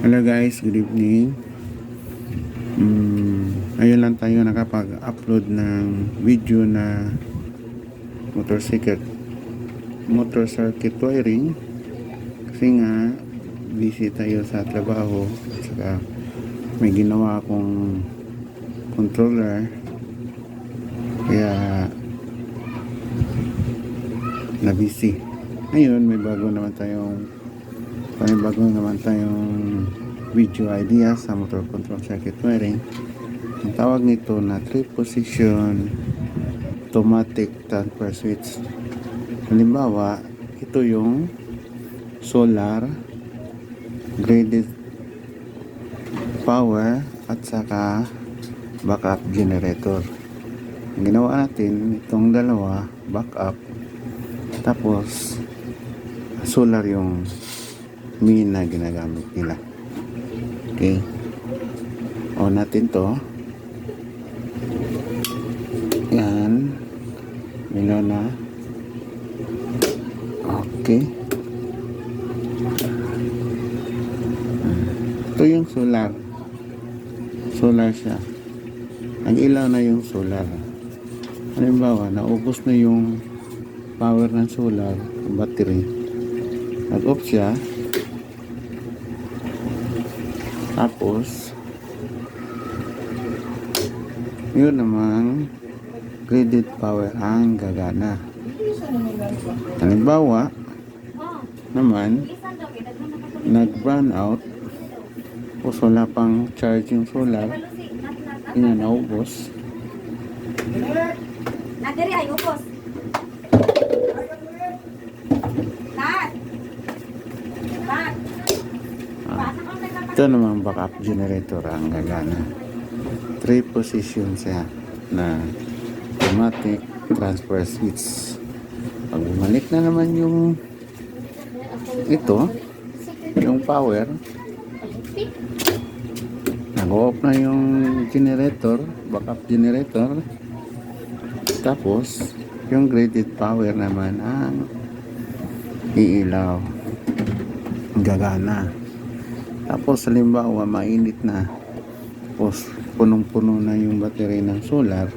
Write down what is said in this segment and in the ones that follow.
Hello guys, good evening. Ngayon lang tayo nakapag-upload ng video na motor circuit wiring kasi nga busy tayo sa trabaho at saka may ginawa akong controller kaya na busy. Ngayon may bago naman tayong video idea sa motor control circuit wiring. Ang tawag nito na 3-position automatic transfer switch. Halimbawa, ito yung solar, graded power at saka backup generator. Ang ginawa natin, itong dalawa backup, tapos solar yung main na ginagamit nila. Okay, on natin to. Yan, mino na. Okay, ito yung solar siya. Ang ilaw na yung solar. Halimbawa, naubos na yung power ng solar, battery, nag-off siya. Tapos yun namang graded power ang gagana. Halimbawa naman, nag-run out o wala pang charge yung solar, yun na naubos. Nadiri ay ubos. Ito naman backup generator ang gagana. 3-position siya na automatic transfer switch. Pag bumalik na naman yung power, nag-off na yung generator, backup generator. Tapos yung graded power naman ang iilaw, gagana. Tapos halimbawa mainit na, tapos punong-puno na yung battery ng solar,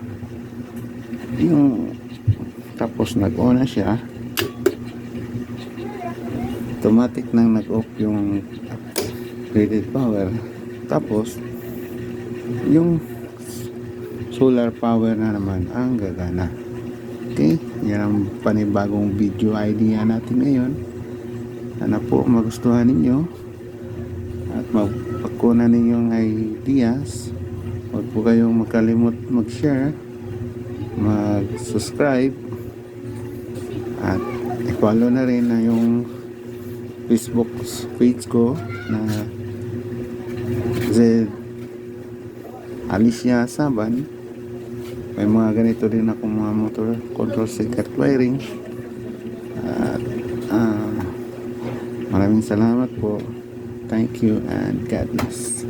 tapos nag-on na siya, automatic nang nag-off yung graded power, tapos yung solar power na naman ang gagana. Okay, yan ang panibagong video idea natin ngayon. Sana po magustuhan ninyo at magpagkunan ninyong ideas. Huwag po kayong makalimot mag-share, mag-subscribe, at i-follow na rin na yung Facebook page ko na Z Alicia Saban. May mga ganito din ako mga motor control circuit wiring. At maraming salamat po. Thank you and God bless.